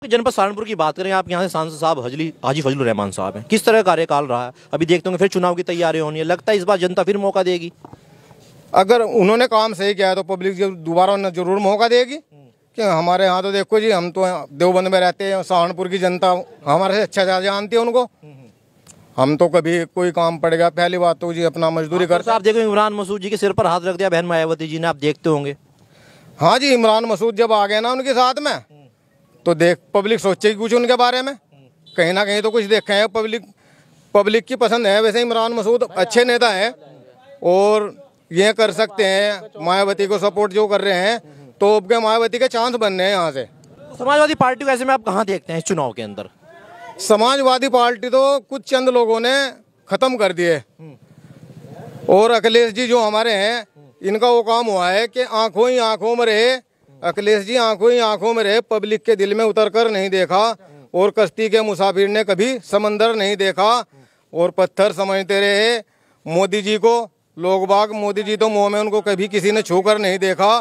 जनपद सहारनपुर की बात करें, आप यहाँ से सांसद साहब हाजी फजलुर रहमान साहब हैं, किस तरह कार्यकाल रहा है? अभी देखते होंगे फिर चुनाव की तैयारी होनी है, लगता है इस बार जनता फिर मौका देगी। अगर उन्होंने काम सही किया है तो पब्लिक दोबारा जरूर मौका देगी। कि हमारे यहाँ तो देखो जी, हम तो देवबंद में रहते हैं, सहारनपुर की जनता हमारे से अच्छा जानती है उनको। हम तो कभी कोई काम पड़ेगा, पहली बात तो जी अपना मजदूरी करते। आप देखो इमरान मसूद जी के सिर पर हाथ रख दिया बहन मायावती जी ने, आप देखते होंगे। हाँ जी, इमरान मसूद जब आ गए ना उनके साथ में, तो देख पब्लिक सोचेगी कुछ उनके बारे में, कहीं ना कहीं तो कुछ देखे हैं। पब्लिक की पसंद है। वैसे इमरान मसूद अच्छे नेता हैं और ये कर सकते हैं, मायावती को सपोर्ट जो कर रहे हैं, तो अब के मायावती के चांस बन रहे हैं यहाँ से। समाजवादी पार्टी को ऐसे में आप कहाँ देखते हैं इस चुनाव के अंदर? समाजवादी पार्टी तो कुछ चंद लोगों ने खत्म कर दिए, और अखिलेश जी जो हमारे हैं, इनका वो काम हुआ है कि आंखों ही आंखों में रहे। अखिलेश जी आंखों ही आंखों में रहे, पब्लिक के दिल में उतर कर नहीं देखा, और कश्ती के मुसाफिर ने कभी समंदर नहीं देखा और पत्थर समझते रहे मोदी जी को। लोग बाग मोदी जी तो मुंह में उनको कभी किसी ने छू कर नहीं देखा,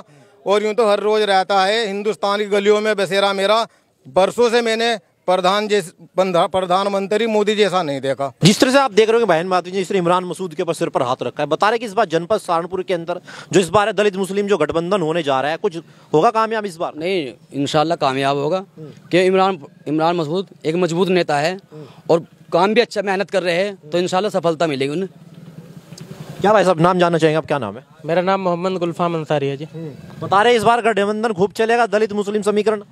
और यूं तो हर रोज रहता है हिंदुस्तान की गलियों में बसेरा मेरा। बरसों से मैंने प्रधानमंत्री मोदी जैसा नहीं देखा। जिस तरह से आप देख रहे हो कि बहन मायावती जी जिस तरह इमरान मसूद के ऊपर सिर पर हाथ रखा है, बता रहे कि इस बार जनपद सहारनपुर के अंदर जो इस बार है दलित मुस्लिम जो गठबंधन होने जा रहा है, कुछ होगा कामयाब इस बार? नहीं, इंशाल्लाह कामयाब होगा कि इमरान मसूद एक मजबूत नेता है और काम भी अच्छा मेहनत कर रहे हैं, तो इंशाल्लाह सफलता मिलेगी उन्हें। क्या भाई साहब नाम जानना चाहेंगे आप, क्या नाम है? मेरा नाम मोहम्मद गुलफाम अंसारी है जी। बता रहे इस बार गठबंधन खूब चलेगा, दलित मुस्लिम समीकरण?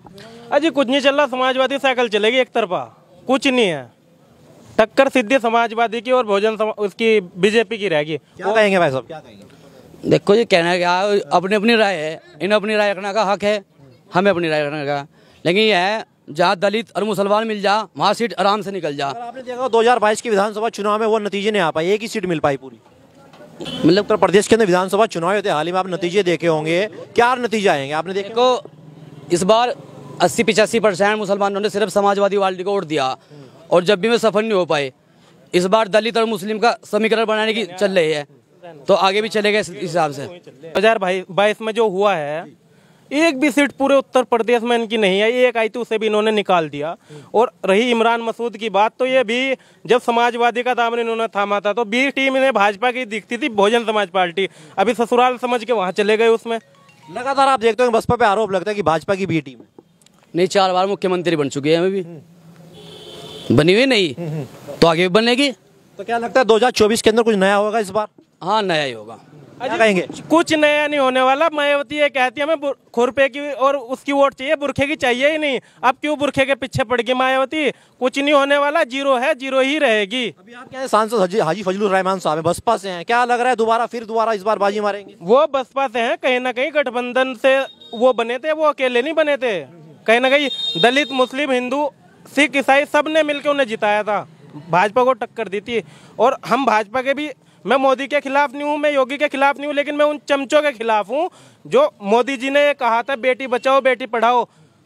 अजी कुछ नहीं चल रहा, समाजवादी साइकिल चलेगी एक तरफा, कुछ नहीं है। टक्कर सीधी समाजवादी की और उसकी बीजेपी की रहेगी। क्या कहेंगे भाई साहब, क्या कहेंगे? देखो जी, कहना क्या, अपनी अपनी राय है, इन्हें अपनी राय रखने का हक है, हमें अपनी राय रखने का। लेकिन यह है जहाँ दलित और मुसलमान मिल जा, वहाँ सीट आराम से निकल जा। आपने देखा 2022 के विधानसभा चुनाव में वो नतीजे नहीं आ पाए, एक ही सीट मिल पाई पूरी। मतलब उत्तर प्रदेश के अंदर विधानसभा चुनाव होते हाल ही में, आप नतीजे देखे होंगे, क्या नतीजे आएंगे आपने देखे? देखो इस बार 80-85% मुसलमानों ने सिर्फ समाजवादी पार्टी को वोट दिया, और जब भी वे सफल नहीं हो पाए। इस बार दलित और मुस्लिम का समीकरण बनाने की चल रही है, तो आगे भी चलेगा इस हिसाब से। 2022 में जो हुआ है, एक भी सीट पूरे उत्तर प्रदेश में इनकी नहीं है, एक आई थी उसे भी इन्होंने निकाल दिया। और रही इमरान मसूद की बात, तो ये भी जब समाजवादी का दामन इन्होंने थामा था तो बी टीम इन्हें भाजपा की दिखती थी, बहुजन समाज पार्टी, अभी ससुराल समझ के वहां चले गए। उसमें लगातार आप देखते हो बसपा पे आरोप लगता है कि भाजपा की बी टीम नहीं, 4 बार मुख्यमंत्री बन चुकी है, हमें भी बनी हुई नहीं, तो आगे भी बनेगी। तो क्या लगता है 2024 के अंदर कुछ नया होगा इस बार? हाँ, नया ही होगा। क्या कहेंगे? कुछ नया नहीं होने वाला। मायावती ये कहती है हमें खुरपे की और उसकी वोट चाहिए, बुरखे की चाहिए ही नहीं। अब क्यों बुरखे के पीछे पड़ गई मायावती? कुछ नहीं होने वाला, जीरो है, जीरो ही रहेगी। अभी आप क्या सांसद हाजी फजलुर रहमान साहब बसपा से हैं, क्या लग रहा है दोबारा इस बार बाजी मारेंगे? वो बसपा से हैं, कहीं ना कहीं गठबंधन से वो बने थे, वो अकेले नहीं बने थे। कहीं ना कहीं दलित मुस्लिम हिंदू सिख ईसाई सब ने मिलकर उन्हें जिताया था, भाजपा को टक्कर दी थी। और हम भाजपा के भी, मैं मोदी के खिलाफ नहीं हूँ, मैं योगी के खिलाफ नहीं हूँ, लेकिन मैं उन चमचों के खिलाफ हूँ जो मोदी जी ने कहा था बेटी बचाओ बेटी पढ़ाओ।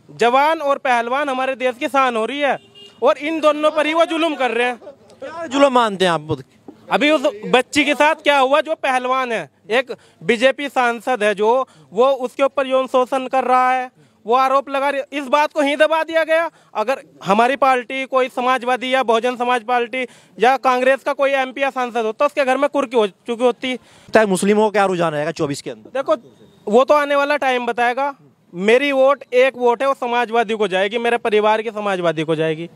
जवान और पहलवान हमारे देश की शान हो रही है, और इन दोनों पर ही वो जुल्म कर रहे हैं। क्या जुल्म मानते हैं आप? अभी उस बच्ची के साथ क्या हुआ जो पहलवान है, एक बीजेपी सांसद है जो वो उसके ऊपर यौन शोषण कर रहा है, वो आरोप लगा रही। इस बात को ही दबा दिया गया। अगर हमारी पार्टी कोई समाजवादी या बहुजन समाज पार्टी या कांग्रेस का कोई एमपी या सांसद होता, उसके घर में कुर्की हो चुकी होती। मुस्लिमों को क्या रुझान रहेगा 24 के अंदर? देखो वो तो आने वाला टाइम बताएगा। मेरी वोट, एक वोट है, वो समाजवादी को जाएगी, मेरे परिवार की समाजवादी को जाएगी।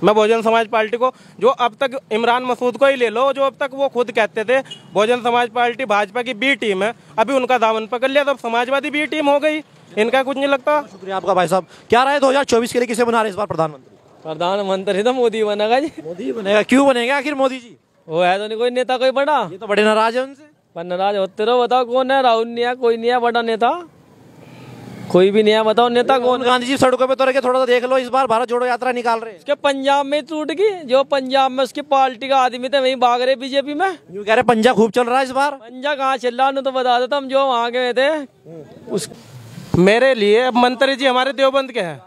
मैं बहुजन समाज पार्टी को, जो अब तक इमरान मसूद को ही ले लो, जो अब तक वो खुद कहते थे बहुजन समाज पार्टी भाजपा की बी टीम है, अभी उनका दामन पकड़ लिया तो समाजवादी बी टीम हो गई। इनका कुछ नहीं लगता। शुक्रिया आपका भाई साहब। क्या रहा है 2024 के लिए, किसे बना रहे इस बार प्रधानमंत्री? प्रधानमंत्री तो मोदी बनेगा जी। मोदी बनेगा? क्यों बनेगा आखिर मोदी जी? वो है तो नहीं कोई नेता कोई बड़ा। ये तो बड़े नाराज है उनसे। पर नाराज होते रहो, बताओ कौन है? राहुल नहीं है, कोई नहीं है बड़ा नेता, कोई भी नहीं है, बताओ नेता कौन? गांधी जी सड़कों पे उतर के थोड़ा सा देख लो, इस बार भारत जोड़ो यात्रा निकाल रहे हैं। उसके पंजाब में टूट गई, जो पंजाब में उसकी पार्टी का आदमी थे वही भाग रहे बीजेपी में। यूं कह रहे पंजा खूब चल रहा है इस बार। पंजा कहाँ चल रहा है तो बता देता, हम जो वहाँ गए थे। उस मेरे लिए मंत्री जी हमारे देवबंद के हैं,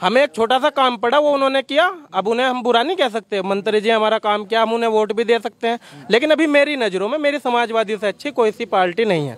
हमें एक छोटा सा काम पड़ा, वो उन्होंने किया। अब उन्हें हम बुरा नहीं कह सकते, मंत्री जी हमारा काम किया, हम उन्हें वोट भी दे सकते हैं। लेकिन अभी मेरी नज़रों में मेरी समाजवादी से अच्छी कोई सी पार्टी नहीं है।